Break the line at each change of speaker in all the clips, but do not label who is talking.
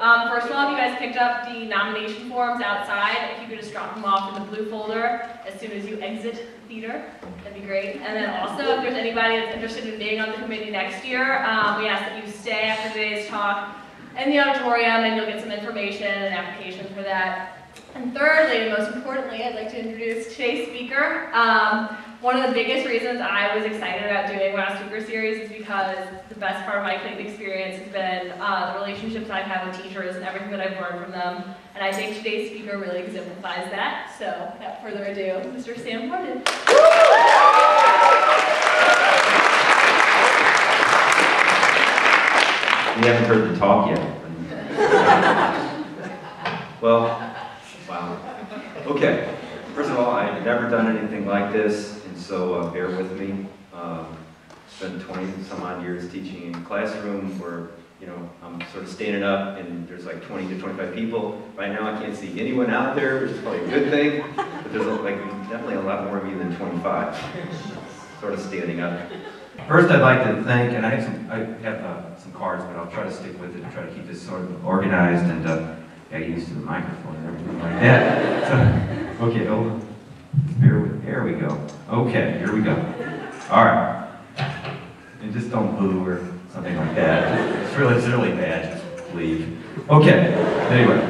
First of all, if you guys picked up the nomination forms outside, if you could just drop them off in the blue folder as soon as you exit the theater, that'd be great. And then also, if there's anybody that's interested in being on the committee next year, we ask that you stay after today's talk in the auditorium and you'll get some information and application for that. And thirdly, and most importantly, I'd like to introduce today's speaker. One of the biggest reasons I was excited about doing Wow Speaker Series is because the best part of my Clayton experience has been the relationships I've had with teachers and everything that I've learned from them. And I think today's speaker really exemplifies that. So without further ado, Mr. Sam Harned.
You haven't heard the talk yet. Well, wow. Okay. First of all, I've never done anything like this, and so bear with me. Spent 20 some odd years teaching in a classroom where, you know, I'm sort of standing up and there's like 20 to 25 people. Right now I can't see anyone out there, which is probably a good thing, but there's like definitely a lot more of you than 25. Sort of standing up. First, I'd like to thank, and I have some cards, but I'll try to stick with it and try to keep this sort of organized and get used to the microphone and everything like that. So, okay, hold on. There we go. Okay, here we go. All right. And just don't boo or something like that. It's really bad. Just leave. Okay. Anyway,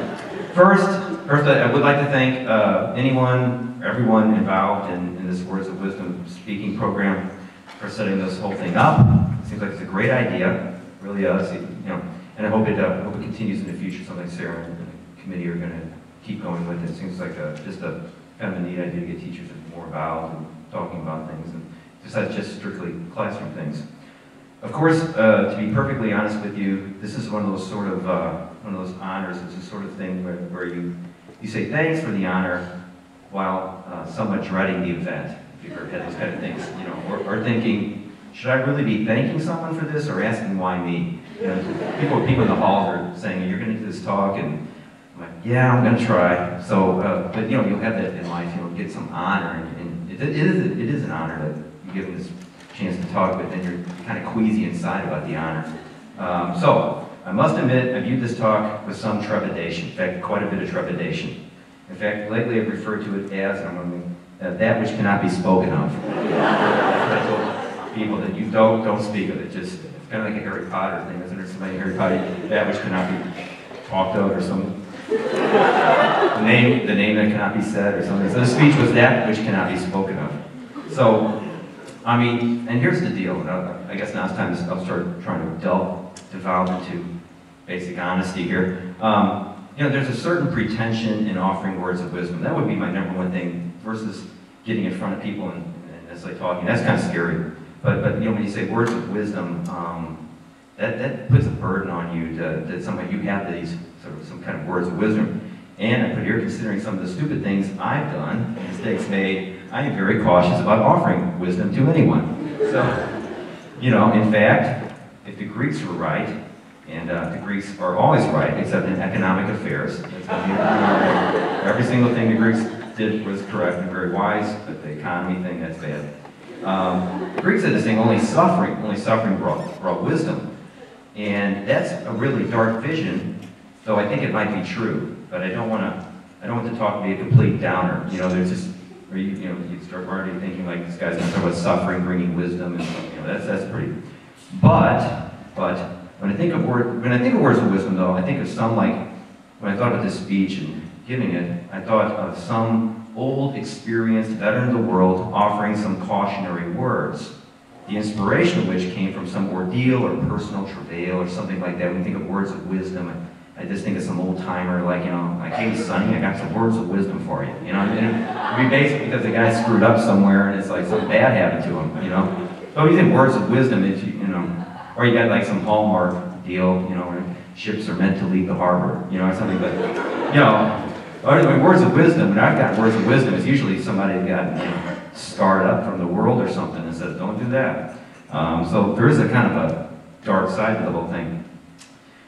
first, I would like to thank everyone involved in this Words of Wisdom speaking program for setting this whole thing up. It seems like it's a great idea. It really is. You know, and I hope it continues in the future. Something Sarah and the committee are going to keep going with. It seems like just a kind of a neat idea to get teachers more involved and talking about things, and besides just strictly classroom things. Of course, to be perfectly honest with you, this is one of those sort of honors. It's a sort of thing where you say thanks for the honor while somewhat dreading the event. If you've ever had those kind of things, you know, or thinking, should I really be thanking someone for this or asking why me? You know, people in the halls are saying, you're going to do this talk, and I'm like, yeah, I'm going to try. So, but you know, you'll have that in life. You'll get some honor, and it is an honor that you give them this chance to talk, but then you're kind of queasy inside about the honor. So, I must admit, I viewed this talk with some trepidation. In fact, quite a bit of trepidation. In fact, lately I've referred to it as, that which cannot be spoken of. I told people that you don't speak of it. Just, it's kind of like a Harry Potter thing, isn't there? Somebody in Harry Potter, that which cannot be talked of, or something. The name that cannot be said, or something. So the speech was that which cannot be spoken of. So, I mean, and here's the deal. I guess now it's time to I'll start trying to devolve into basic honesty here. You know, there's a certain pretension in offering words of wisdom. That would be my number one thing, versus getting in front of people and as I talking. That's kind of scary. But you know, when you say words of wisdom, that puts a burden on you that somehow you have these sort of some kind of words of wisdom. And I put here, considering some of the stupid things I've done, mistakes made, I am very cautious about offering wisdom to anyone. So, you know, in fact, if the Greeks were right, and the Greeks are always right, except in economic affairs. Every single thing the Greeks did was correct and very wise, but the economy thing, that's bad. The Greeks said this thing, only suffering brought wisdom. And that's a really dark vision, though I think it might be true. But I don't want the talk to be a complete downer. You know, there's just, where you start already thinking like this guy's going to talk about suffering, bringing wisdom, and you know, that's pretty. But when I think of words of wisdom, though, I think of some like when I thought about this speech and giving it, I thought of some old, experienced veteran of the world offering some cautionary words. The inspiration of which came from some ordeal or personal travail or something like that. When you think of words of wisdom, I just think of some old timer, like, you know, like, hey, Sonny, I got some words of wisdom for you. You know, it'd be basically because the guy screwed up somewhere and it's like something bad happened to him, you know. So if you think words of wisdom, it's, you know, or you got like some Hallmark deal, you know, where ships are meant to leave the harbor, you know, or something, but, you know, words of wisdom, when I've got words of wisdom, it's usually somebody that got, you know, scarred up from the world or something and says, don't do that. So there is a kind of a dark side to the whole thing.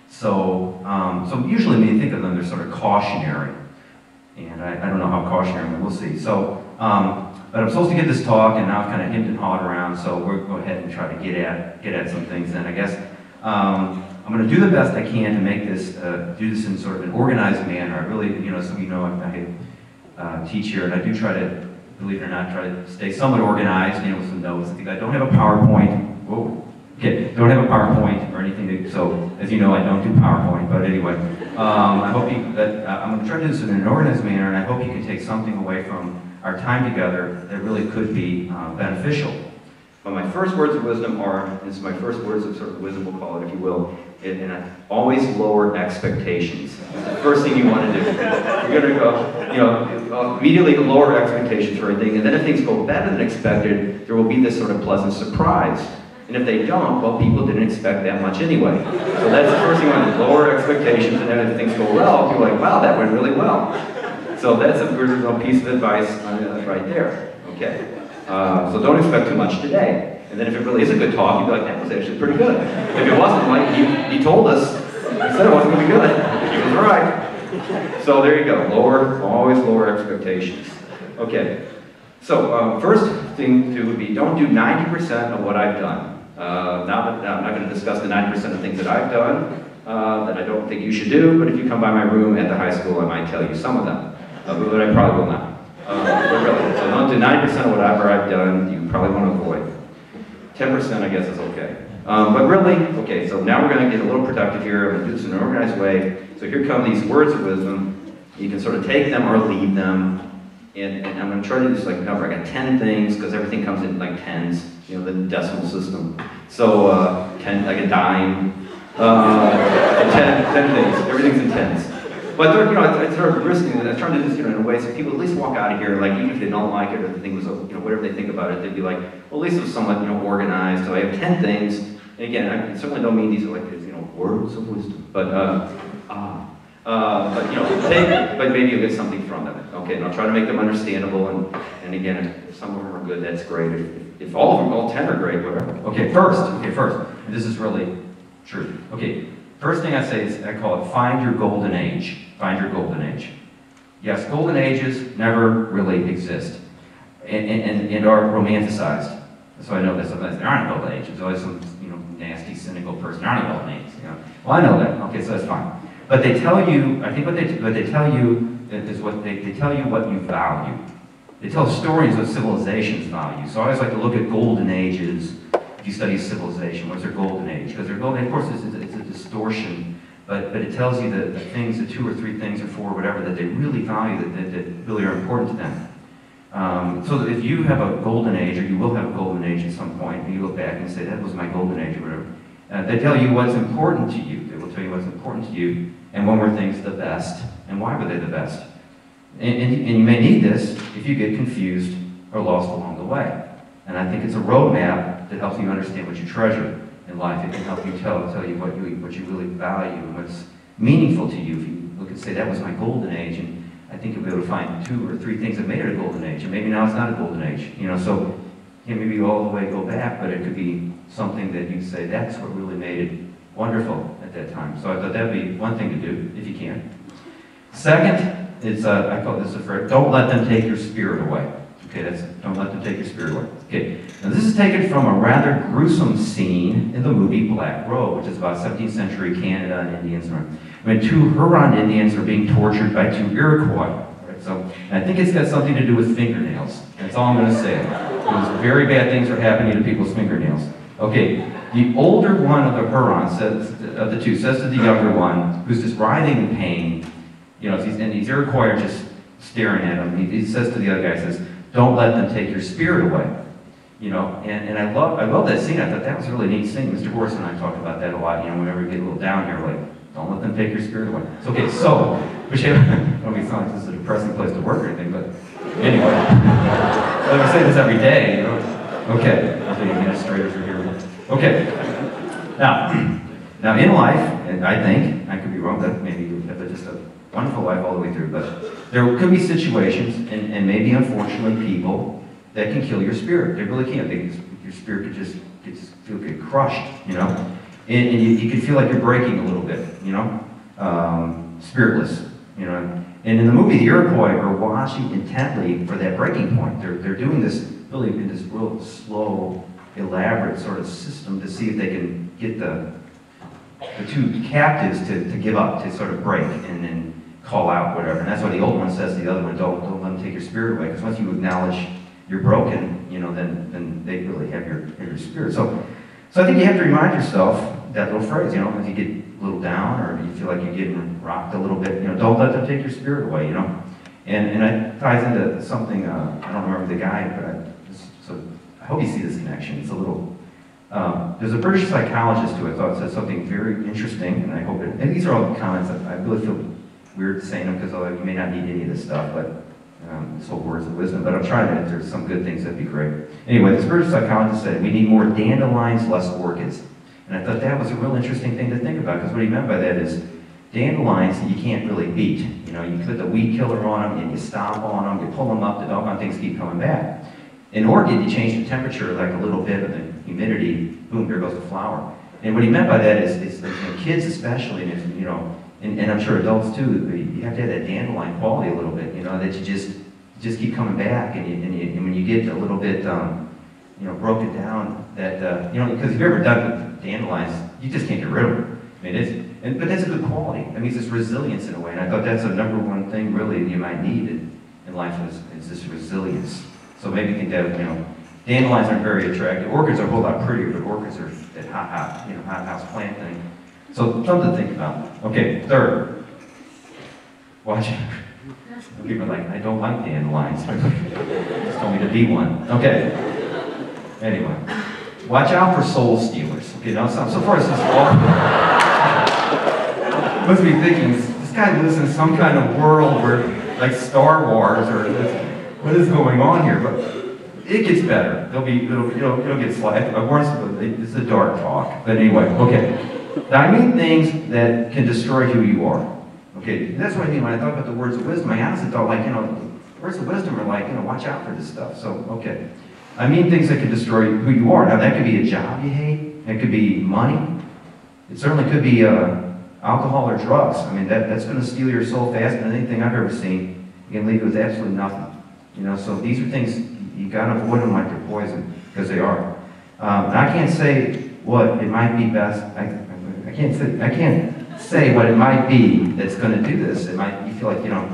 So, so usually when you think of them, they're sort of cautionary. And I don't know how cautionary, but we'll see. So, but I'm supposed to give this talk, and now I've kind of hemmed and hawed around, so we'll go ahead and try to get at some things. And I guess
I'm going to do the best I can to make this, do this in sort of an organized manner. I really, some of you know I teach here, and I do try to, believe it or not, try to stay somewhat organized, with some notes. I don't have a PowerPoint. Whoa. Okay, don't have a PowerPoint or anything, so as you know, I don't do PowerPoint, but anyway, I hope I'm going to try to do this in an organized manner, and I hope you can take something away from our time together that really could be beneficial. But my first words of wisdom are, this is my first words of sort of wisdom, we'll call it, if you will, and I always lower expectations. It's the first thing you want to do. You're going to go, immediately lower expectations for everything, and then if things go better than expected, there will be this sort of pleasant surprise. And if they don't, well, people didn't expect that much anyway. So that's the first thing you want to do, lower expectations, and then if things go well, people are like, wow, that went really well. So that's a good piece of advice right there, okay? So don't expect too much today. And then if it really is a good talk, you'd be like, that was actually pretty good. If it wasn't, like, he told us, he said it wasn't going to be good. He was right. So there you go, always lower expectations. Okay, so first thing to do would be don't do 90% of what I've done. I'm not going to discuss the 90% of things that I've done that I don't think you should do, but if you come by my room at the high school, I might tell you some of them, but I probably will not. But really, so don't do 90% of whatever I've done, you probably want to avoid. 10% I guess is okay. But really, okay, so now we're going to get a little productive here. I'm going to do this in an organized way. So here come these words of wisdom. You can sort of take them or leave them. And I'm going to try to do this like a number. I got 10 things, because everything comes in like tens, the decimal system. So 10, like a dime, 10 things. Everything's in tens. But I sort of risking it. I try to do this in a way so people at least walk out of here, like even if they don't like it or the thing was, whatever they think about it, they'd be like, well, at least it was somewhat, organized. So I have 10 things. And again, I certainly don't mean these are like, words of wisdom. But but maybe you'll get something from them. Okay, and I'll try to make them understandable. And again, if some of them are good, that's great. If all of them, all 10 are great, whatever. Okay, first. This is really true. Okay, first thing I say is I call it find your golden age. Find your golden age. Yes, golden ages never really exist and are romanticized. So I know that sometimes there aren't golden ages. There's always some nasty, cynical person. There aren't golden ages. Well, I know that. Okay, so that's fine. But they tell you, I think what they tell you is what they tell you what you value. They tell stories of civilizations value. So I always like to look at golden ages. If you study civilization, what's their golden age? Because their golden, of course, it's a distortion, but it tells you the things, the 2 or 3 things or 4, whatever, that they really value, that really are important to them. So that if you have a golden age, or you will have a golden age at some point, and you look back and say, that was my golden age, or whatever, they tell you what's important to you. They will tell you what's important to you, and when were things the best, and why were they the best. And you may need this if you get confused or lost along the way. And I think it's a roadmap that helps you understand what you treasure in life. It can help you tell you what you really value and what's meaningful to you. If you look and say, that was my golden age, and I think you'll be able to find 2 or 3 things that made it a golden age, and maybe now it's not a golden age. So maybe you all the way go back, but it could be something that you say, that's what really made it wonderful at that time. So I thought that would be one thing to do, if you can. Second is, I call this a phrase, don't let them take your spirit away. Okay, don't let them take your spirit away. Okay, now this is taken from a rather gruesome scene in the movie Black Robe, which is about 17th century Canada and Indians, when 2 Huron Indians are being tortured by 2 Iroquois. Right? So I think it's got something to do with fingernails. That's all I'm going to say. Because very bad things are happening to people's fingernails. Okay, the older one of the Hurons, of the 2, says to the younger one, who's just writhing in pain, and these Iroquois are just staring at him. He says to the other guy, says, don't let them take your spirit away. And I love that scene. I thought that was a really neat scene. Mr. Horse and I talk about that a lot, whenever we get a little down here, like, don't let them take your spirit away. It's okay, so, which I don't mean sound like this is a depressing place to work or anything, but anyway. I say this every day, Okay, the administrators are here. Okay. Now in life, and I think, I could be wrong, that maybe you have just a wonderful life all the way through, but there could be situations, and maybe unfortunately people, that can kill your spirit. They really can. Your spirit could just get crushed, and you can feel like you're breaking a little bit, spiritless, And in the movie, the Iroquois are watching intently for that breaking point. They're doing this really in this real slow, elaborate sort of system to see if they can get the two captives to give up, to sort of break and then call out, whatever. And that's why the old one says to the other one, don't let them take your spirit away. Because once you acknowledge you're broken, you know, then they really have your spirit. So I think you have to remind yourself that little phrase, you know, if you get a little down or you feel like you're getting rocked a little bit, you know, don't let them take your spirit away, you know. And it ties into something, I don't remember the guy, but I hope you see this connection. It's a little, there's a British psychologist who I thought said something very interesting, and I hope it, and these are all comments that I really feel weird saying them because you may not need any of this stuff, but this whole words of wisdom, but I'm trying to, if there's some good things, that'd be great. Anyway, this British psychologist said, we need more dandelions, less orchids. And I thought that was a real interesting thing to think about, because what he meant by that is dandelions you can't really beat. You know, you put the weed killer on them, and you stomp on them, you pull them up, the doggone things keep coming back. In orchid, you change the temperature like a little bit of the humidity, boom, there goes the flower. And what he meant by that is that, you know, kids especially, and, you know, and I'm sure adults too, you have to have that dandelion quality a little bit, you know, that you just keep coming back, and when you get a little bit, you know, broken down, that, you know, because if you've ever done with dandelions, you just can't get rid of them. I mean, but that's a good quality. That means it's resilience in a way, and I thought that's the number one thing really you might need in life is this resilience. So maybe you think that, you know, dandelions aren't very attractive. Orchids are a whole lot prettier, but orchids are that hot house plant thing. So something to think about. Okay, third, watch out. People are like, I don't like dandelions. Just told me to be one. Okay. Anyway, watch out for soul stealers. Okay, now so far this is all. Must be thinking this guy lives in some kind of world where, like Star Wars, or what is going on here? But it gets better. It'll get slight. It's a dark talk. But anyway, okay. Now, I mean things that can destroy who you are. Okay, that's what I mean when I thought about the words of wisdom. I honestly thought, like, you know, words of wisdom are like, you know, watch out for this stuff. So, okay. I mean things that can destroy who you are. Now, that could be a job you hate. It could be money. It certainly could be alcohol or drugs. I mean, that's going to steal your soul faster than anything I've ever seen. You can leave it with absolutely nothing. You know, so these are things you got to avoid them like they're poison, because they are. And I can't say what it might be best. I can't say what it might be that's going to do this. It might, you feel like, you know,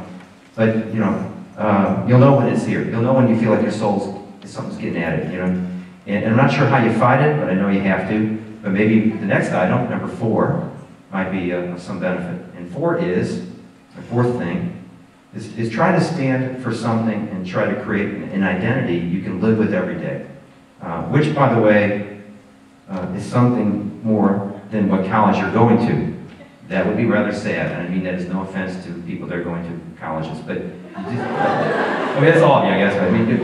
but, you know, you'll know when it's here. You'll know when you feel like your something's getting at it, you know. And I'm not sure how you fight it, but I know you have to. But maybe the next item, number 4, might be of some benefit. And 4 is, the fourth thing, is try to stand for something and try to create an identity you can live with every day. Which, by the way, is something more than what college you're going to. That would be rather sad, and I mean that is no offense to people that are going to colleges, but I mean that's all of you, I guess. I mean, you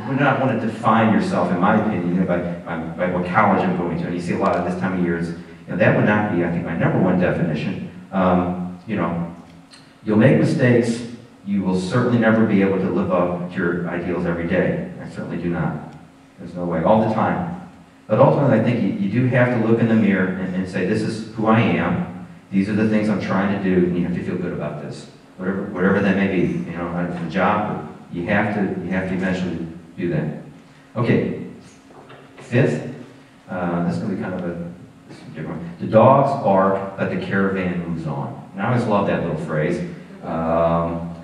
would not want to define yourself, in my opinion, you know, by what college I'm going to. And you see a lot of this time of year, you know, that would not be, I think, my number 1 definition. You know, you'll make mistakes. You will certainly never be able to live up to your ideals every day. I certainly do not. There's no way. All the time. But ultimately, I think you do have to look in the mirror and say, this is who I am. These are the things I'm trying to do, and you have to feel good about this. Whatever that may be. You know, a job, you have to eventually do that. Okay. 5th, this is going to be kind of a different one. The dogs bark, but the caravan moves on. And I always love that little phrase.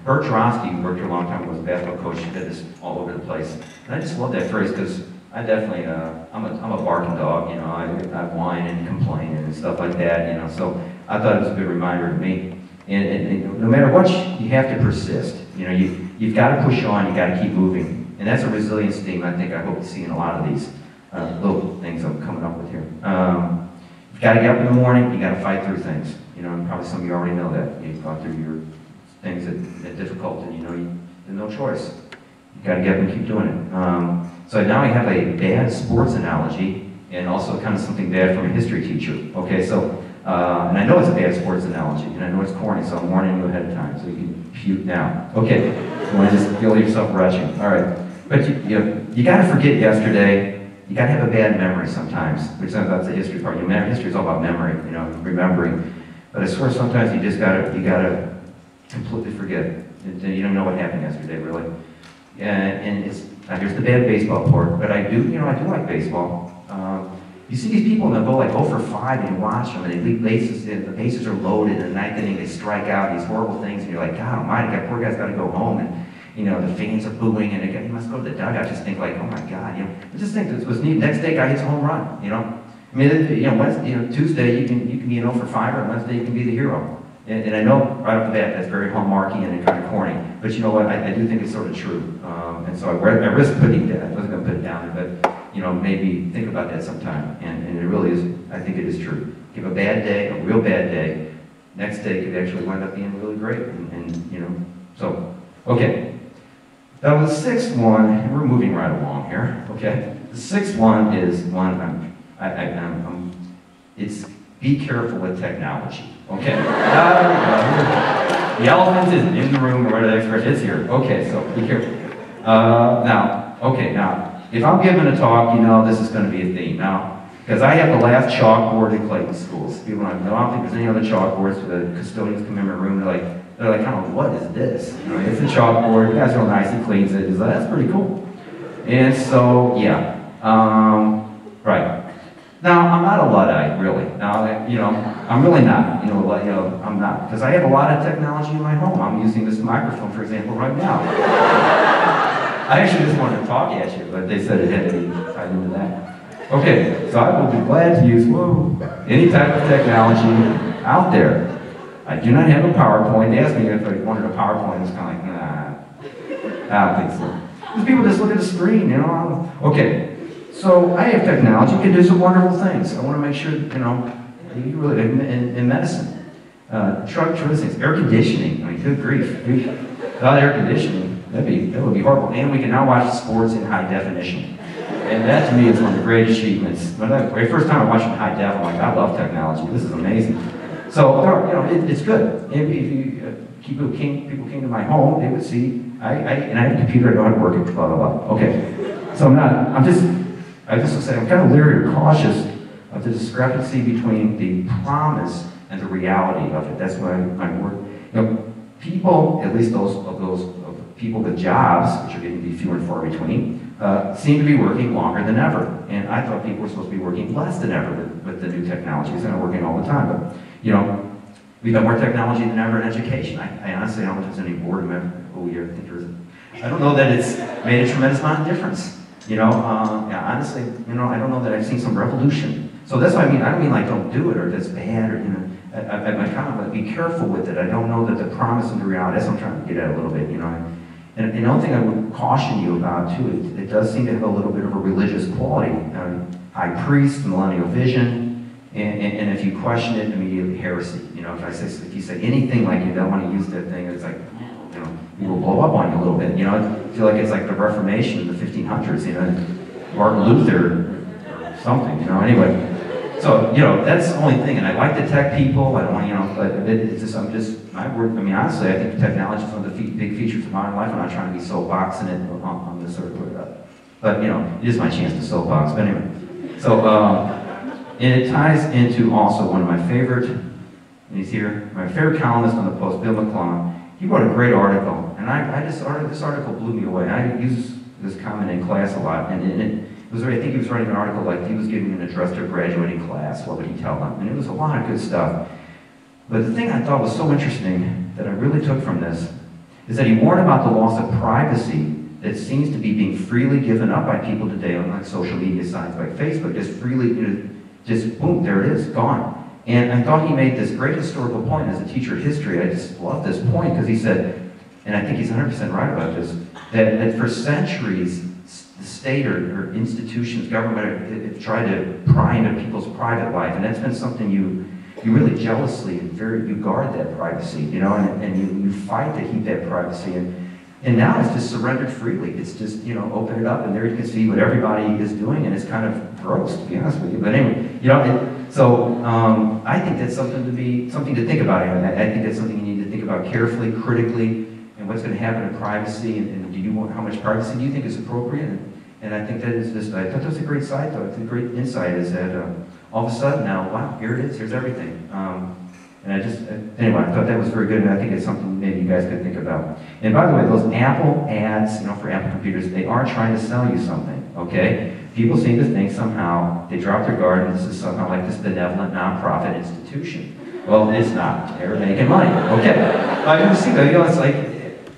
Bert Drosky, who worked here a long time, was a basketball coach. He did this all over the place. And I just love that phrase because I definitely, I'm a barking dog, you know, I whine and complain and stuff like that, you know, so I thought it was a good reminder to me. And no matter what, you have to persist. You know, you've got to push on, you've got to keep moving. And that's a resilience theme I hope to see in a lot of these little things I'm coming up with here. You've got to get up in the morning, you got to fight through things. You know, and probably some of you already know that. You've gone through your things that are difficult, and you know, there's no choice. You've got to get up and keep doing it. So now I have a bad sports analogy, and also kind of something bad from a history teacher. Okay, so, and I know it's a bad sports analogy, and I know it's corny, so I'm warning you ahead of time, so you can puke now. Okay, you want to just feel yourself retching. All right, but you got to forget yesterday. You got to have a bad memory sometimes, which that's the history part. History is all about memory, you know, remembering. But I swear sometimes you gotta completely forget. You don't know what happened yesterday, really. And here's the bad baseball part. But I do like baseball. You see these people and they'll go like 0 for 5 and you watch them and they leave bases, and the bases are loaded, and the ninth inning they strike out, these horrible things, and you're like, God almighty, that poor guy's got to go home, and the fans are booing, and he must go to the dugout. Just think like, oh my God, I just think this was neat. Next day, guy hits a home run, I mean, Wednesday, Tuesday you can be an 0 for 5, or Wednesday you can be the hero. And I know right off the bat that's very hallmarky and kind of corny, but you know what? I do think it's sort of true. And so I risk putting that. I wasn't going to put it down there, but maybe think about that sometime. And it really is. I think it is true. Give a bad day, a real bad day. Next day could actually wind up being really great. So okay. Now the sixth one, and we're moving right along here. Okay. The sixth one is one it's be careful with technology. Okay. The elephant is in the room, or whatever the expression is here. Okay, so be careful. Now, if I'm giving a talk, this is going to be a theme. Now, because I have the last chalkboard in Clayton schools. People don't know, I don't think there's any other chalkboards. The custodians come in my room, they're like, kind of, what is this? It's a chalkboard. The guy's real nice. He cleans it. He's like, that's pretty cool. And so, yeah. Right. Now, I'm not a Luddite, really. Now, I'm really not. I'm not. Because I have a lot of technology in my home. I'm using this microphone, for example, right now. I actually just wanted to talk at you, but they said it had to be tied into that. Okay, so I will be glad to use any type of technology out there. I do not have a PowerPoint. They asked me if I wanted a PowerPoint. I was kind of like, nah, I don't think so. Because people just look at the screen, Okay. So I have technology, can do some wonderful things. I want to make sure, you really, in medicine, things, air conditioning. I mean, good grief. Without air conditioning, that would be horrible. And we can now watch sports in high definition. And that to me is one of the great achievements. When the first time I watched it in high def, I'm like, I love technology. This is amazing. So, it's good. If people came to my home, they would see, I have a computer, I know how to work it, blah, blah, blah. Okay. So I just would say I'm kind of leery or cautious of the discrepancy between the promise and the reality of it. That's why I'm worried. People, at least those people with jobs, which are getting to be fewer and far between, seem to be working longer than ever. And I thought people were supposed to be working less than ever with the new technologies, and are working all the time. But we've got more technology than ever in education. I honestly don't know if there's any board member. I don't know that it's made a tremendous amount of difference. Honestly, I don't know that I've seen some revolution. So that's what I mean. I don't mean like don't do it or that's bad or, I kind of like be careful with it. I don't know that the promise and the reality, that's what I'm trying to get at a little bit, And the only thing I would caution you about too, it does seem to have a little bit of a religious quality. High priest, millennial vision, and if you question it, immediately heresy. If you say anything like you don't want to use that thing, it's like, it will blow up on you a little bit. I feel like it's like the Reformation in the 1500s, Martin Luther or something, Anyway, so, that's the only thing. And I like the tech people. I don't want, but it's just, honestly, I think technology is one of the big features of modern life. I'm not trying to be soapboxing it on this sort of, but, it is my chance to soapbox. But anyway, so, and it ties into also one of my favorite, and he's here, my favorite columnist on the Post, Bill McClung. He wrote a great article, and this article blew me away. I use this comment in class a lot, and it was, I think he was writing an article like he was giving an address to a graduating class. What would he tell them? And it was a lot of good stuff. But the thing I thought was so interesting that I really took from this is that he warned about the loss of privacy that seems to be being freely given up by people today on like social media sites like Facebook, just freely, just boom, there it is, gone. And I thought he made this great historical point as a teacher of history. I just love this point because he said, and I think he's 100% right about this, that for centuries, the state or institutions, government, have tried to pry into people's private life, and that's been something you really jealously, you guard that privacy, and you fight to keep that privacy. And now it's just surrendered freely. It's just, open it up, and there you can see what everybody is doing, and it's kind of gross, to be honest with you. But anyway, so I think that's something to think about. I think that's something you need to think about carefully, critically, and what's going to happen in privacy, and how much privacy do you think is appropriate? And I think that is just, I thought that was a great side, though. It's a great insight is that all of a sudden now, wow, here it is, here's everything. And anyway, I thought that was very good, and I think it's something maybe you guys could think about. And by the way, those Apple ads, for Apple computers, they are trying to sell you something. okay? People seem to think somehow they drop their guard and this is somehow like this benevolent nonprofit institution. Well, it's not. They're making money, okay? I see that, it's like,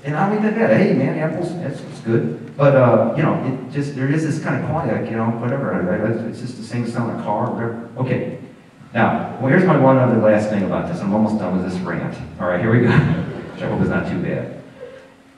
and I mean, hey man, apples, that's good. But, it just, there is this kind of quality, like, whatever, it's just the same sound, a car, whatever. Okay, now, well, here's my one other last thing about this. I'm almost done with this rant. All right, here we go, which I hope is not too bad.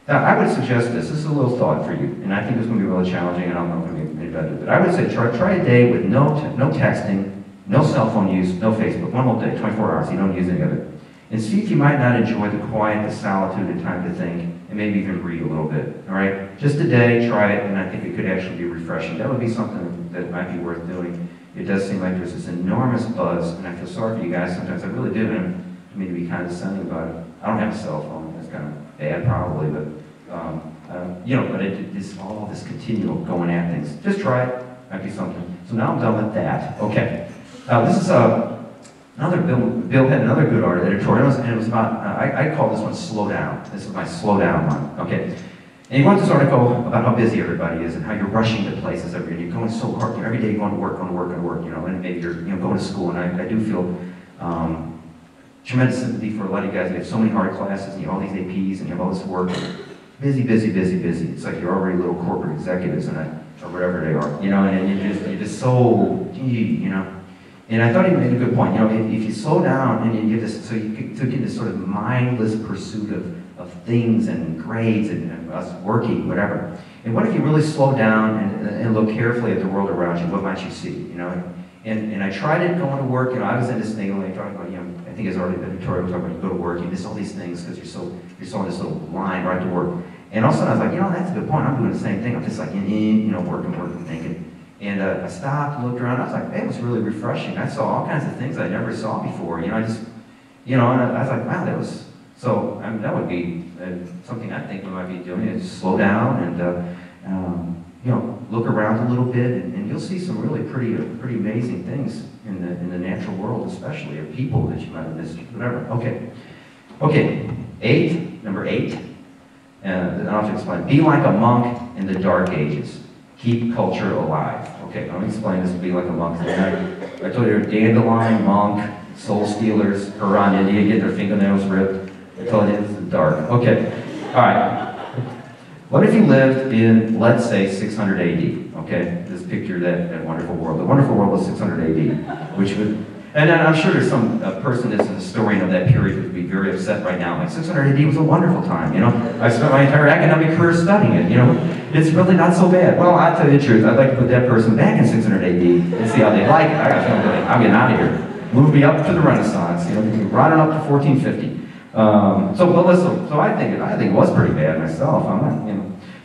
Now, I would suggest this is a little thought for you, and I think it's going to be really challenging, and I don't know if it's going to be any better, but I would say try a day with no texting, no cell phone use, no Facebook, one whole day, 24 hours, you don't use any of it. And see if you might not enjoy the quiet, the solitude, and time to think, and maybe even read a little bit, all right? Just a day, try it, and I think it could actually be refreshing. That would be something that might be worth doing. It does seem like there's this enormous buzz, and I feel sorry for you guys sometimes, I really do, and I mean to be condescending about it. I don't have a cell phone, that's kind of bad probably, but, but it's all this continual going at things. Just try it, might be something. So now I'm done with that. Okay. Now this is another, Bill had another good editorial, and it was about, I call this one Slow Down. This is my Slow Down one, okay? And he wrote this article about how busy everybody is and how you're rushing to places every day. You're going so hard, every day you're going to work, and maybe you're going to school, and I do feel tremendous sympathy for a lot of you guys. You have so many hard classes, and you have all these APs, and you have all this work. Busy. It's like you're already little corporate executives, or whatever they are, and you're just so, And I thought he made a good point. If you slow down and you get this, so you get this sort of mindless pursuit of things and grades and us working, whatever. And what if you really slow down and look carefully at the world around you? What might you see? And I tried it going to work. I was in this thing like talking about, I think it's already been Victoria was talking about you go to work, you miss all these things because you're so on this little line right to work. And all of a sudden I was like, that's a good point. I'm doing the same thing. I'm just like, working, thinking. And I stopped, looked around. I was like, it was really refreshing. I saw all kinds of things I never saw before. And I was like, wow, that was so. That would be something I think we might be doing is slow down and look around a little bit, and you'll see some really pretty amazing things in the natural world, especially, or people that you might have missed, whatever. Okay. Number 8. I'll have to explain. Be like a monk in the dark ages. Keep culture alive. Okay, let me explain this. Be like a monk. I told you, dandelion, monk, soul stealers, Haran, India, getting their fingernails ripped. I told you this is dark. Okay, all right. What if you lived in, let's say, 600 AD? Okay, just picture that wonderful world. The wonderful world was 600 AD, which would, and I'm sure there's some person that's a historian of that period who would be very upset right now. Like 600 AD was a wonderful time, I spent my entire academic career studying it, It's really not so bad. Well, I'll tell you the truth. I'd like to put that person back in 600 AD and see how they like it. I got feeling like, I'm getting out of here. Move me up to the Renaissance, running up to 1450. So I think it was pretty bad myself.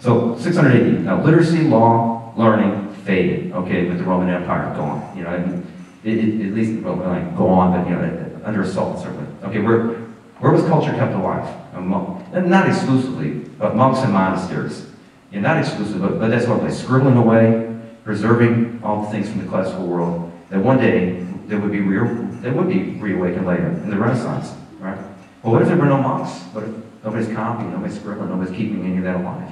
So 600 AD. Now, literacy, law, learning faded. Okay, with the Roman Empire gone. At least gone, but under assault certainly. Okay, where was culture kept alive? And not exclusively, but monks and monasteries. Not exclusive, but that's what they're scribbling away, preserving all the things from the classical world. That one day they would be reawakened later in the Renaissance, right? Well, what if there were no monks? What if nobody's copying, nobody's scribbling, nobody's keeping any of that alive?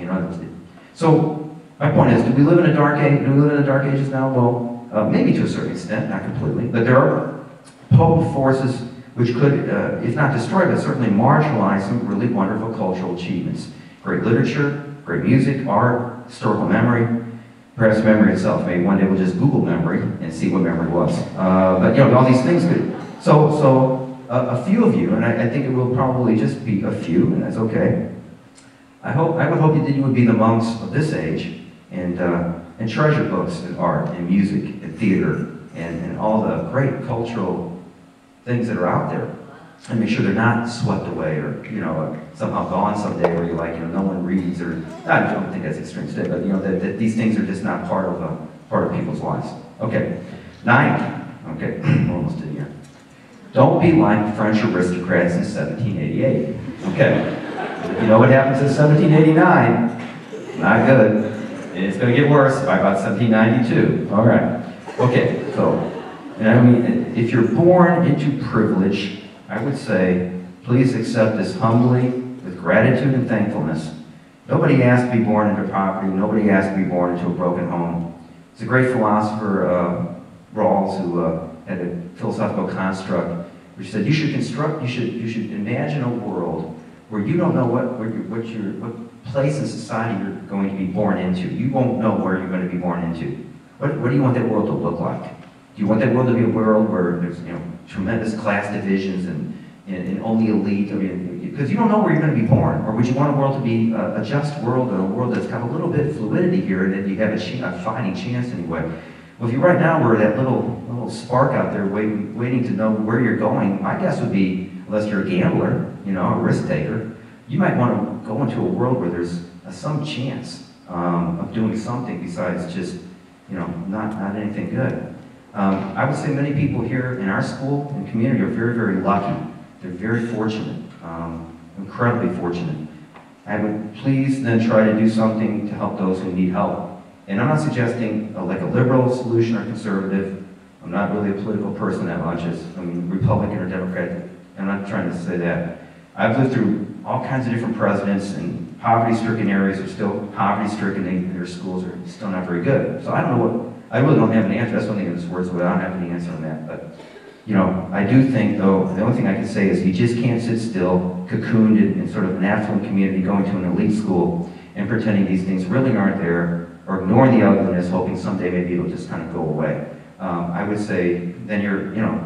So my point is, do we live in a dark age? Do we live in the dark ages now? Well, maybe to a certain extent, not completely, but there are potent forces which could, if not destroy, but certainly marginalize some really wonderful cultural achievements. Great literature, great music, art, historical memory, perhaps memory itself. Maybe one day we'll just Google memory and see what memory was. But all these things could. So a few of you, and I think it will probably just be a few, and that's okay. I would hope that you would be the monks of this age and treasure books and art and music and theater and all the great cultural things that are out there, and make sure they're not swept away or somehow gone someday where you're like no one reads, or I don't think that's extreme today, but that these things are just not part of people's lives. Okay, 9. Okay, we're almost in here. Don't be like French aristocrats in 1788. Okay, you know what happens in 1789? Not good. It's going to get worse by about 1792. All right. Okay, so. If you're born into privilege, I would say, please accept this humbly, with gratitude and thankfulness, Nobody asked to be born into poverty. Nobody asked to be born into a broken home. It's a great philosopher, Rawls, who had a philosophical construct, which said you should imagine a world where you don't know what place in society you're going to be born into. You won't know where you're going to be born into. What do you want that world to look like? Do you want that world to be a world where there's tremendous class divisions and only elite? I mean, because you don't know where you're going to be born. Or would you want a world to be a just world, and a world that's got a little bit of fluidity here, and that you have a fighting chance anyway? Well, if you right now were that little spark out there waiting to know where you're going, my guess would be, unless you're a gambler, a risk taker, you might want to go into a world where there's some chance of doing something besides just, not anything good. I would say many people here in our school and community are very, very lucky. They're very fortunate, incredibly fortunate. I would please then try to do something to help those who need help. And I'm not suggesting like a liberal solution or conservative. I'm not really a political person that much, Republican or Democrat. I'm not trying to say that. I've lived through all kinds of different presidents, and poverty-stricken areas are still poverty-stricken. Their schools are still not very good. So I don't know I really don't have an answer. That's one thing in this words, but I don't have any answer on that. But, I do think, though, the only thing I can say is you just can't sit still, cocooned in sort of an affluent community, going to an elite school and pretending these things really aren't there, or ignoring the ugliness, hoping someday maybe it'll just kind of go away. I would say then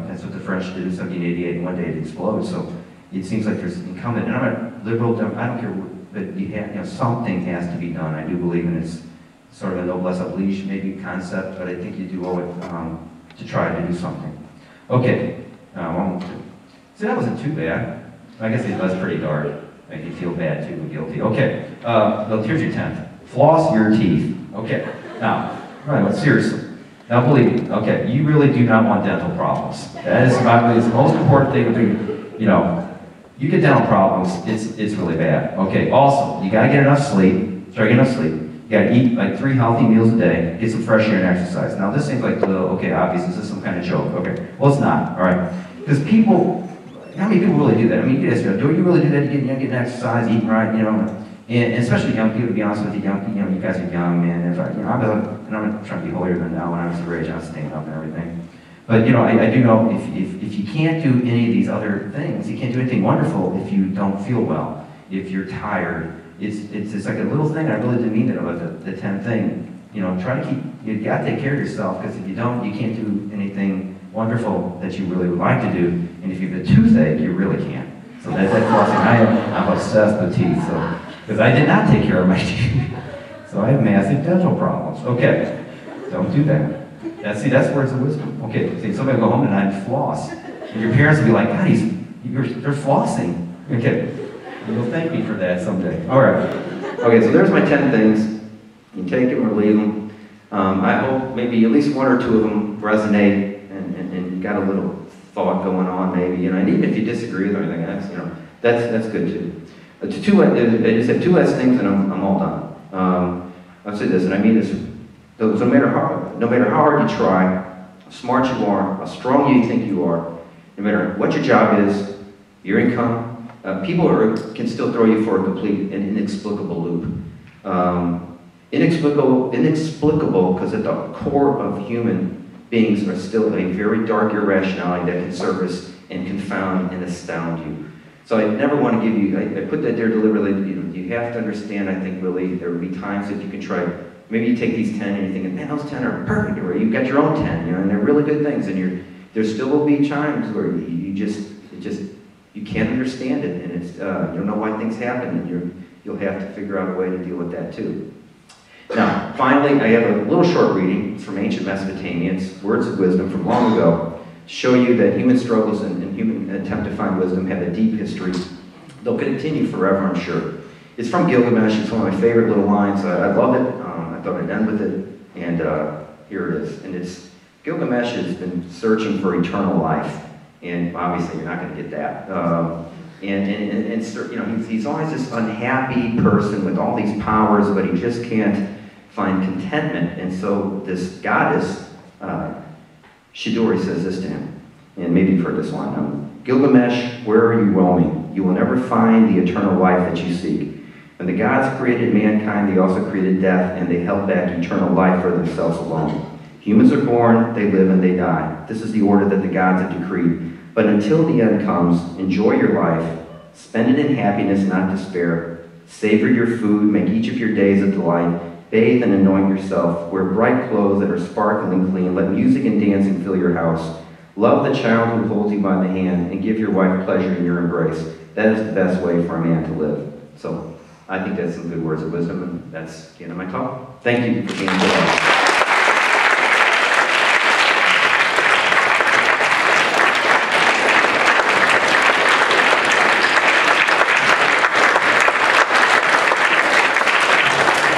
that's what the French did in 1788, and one day it explodes. So it seems like there's incumbent, and I'm a liberal, I don't care, but something has to be done. I do believe in it's sort of a noblesse oblige maybe concept, but I think you do owe it to try to do something. Okay, so that wasn't too bad. I guess it was pretty dark. Make you feel bad too and guilty. Okay, well, here's your 10th. Floss your teeth. Okay, now, seriously. Now believe me, okay, you really do not want dental problems. That is probably the most important thing to do. You get dental problems, it's really bad. Okay, also, you gotta get enough sleep. Try to get enough sleep. You gotta eat like 3 healthy meals a day, get some fresh air and exercise. Now this seems like, obvious, this is some kind of joke. Okay, well it's not, all right? Because how many people really do that? I mean, you guys do you really do that? You get exercise, eating right, and especially young people, to be honest with you, you guys are young, man. I'm not trying to be holier than now. When I was your age, I was staying up and everything. But I do know if you can't do any of these other things, you can't do anything wonderful if you don't feel well, if you're tired. It's like a little thing. I really didn't mean it about the 10th thing. Try to you got to take care of yourself, because if you don't, you can't do anything wonderful that you really would like to do. And if you have a toothache, you really can't. So that's flossing. I'm obsessed with teeth. So. Because I did not take care of my teeth. So I have massive dental problems. Okay, don't do that. That's words of wisdom. Okay, see, somebody will go home tonight and floss. And your parents will be like, God, they're flossing. Okay, you'll thank me for that someday. All right. Okay, so there's my 10 things. You take them or leave them. I hope maybe at least 1 or 2 of them resonate and you got a little thought going on maybe. And even if you disagree with anything, that's good too. I just have 2 last things and I'm all done. I'll say this, and I mean this, no matter how hard you try, how smart you are, how strong you think you are, no matter what your job is, your income, people can still throw you for a complete and inexplicable loop. Inexplicable because at the core of human beings are still a very dark irrationality that can surface and confound and astound you. So I never want to give you, I put that there deliberately, you have to understand, I think really, there will be times that you can try, maybe you take these 10 and you're thinking, man, those 10 are perfect, or you've got your own 10, and they're really good things, and there still will be times where you can't understand it, and you don't know why things happen, and you'll have to figure out a way to deal with that too. Now, finally, I have a little short reading. It's from ancient Mesopotamia. It's words of wisdom from long ago. Show you that human struggles and human attempt to find wisdom have a deep history. They'll continue forever, I'm sure. It's from Gilgamesh. It's one of my favorite little lines. I love it. I thought I'd end with it. And here it is. And Gilgamesh has been searching for eternal life. And obviously, you're not going to get that. He's always this unhappy person with all these powers, but he just can't find contentment. And so this goddess, Shidori, says this to him, and maybe you've heard this line. Gilgamesh, where are you roaming? You will never find the eternal life that you seek. When the gods created mankind, they also created death, and they held back eternal life for themselves alone. Humans are born, they live, and they die. This is the order that the gods have decreed. But until the end comes, enjoy your life, spend it in happiness, not despair. Savor your food, make each of your days a delight. Bathe and anoint yourself. Wear bright clothes that are sparkling clean. Let music and dancing fill your house. Love the child who holds you by the hand, and give your wife pleasure in your embrace. That is the best way for a man to live. So, I think that's some good words of wisdom, and that's the end of my talk. Thank you for being with us.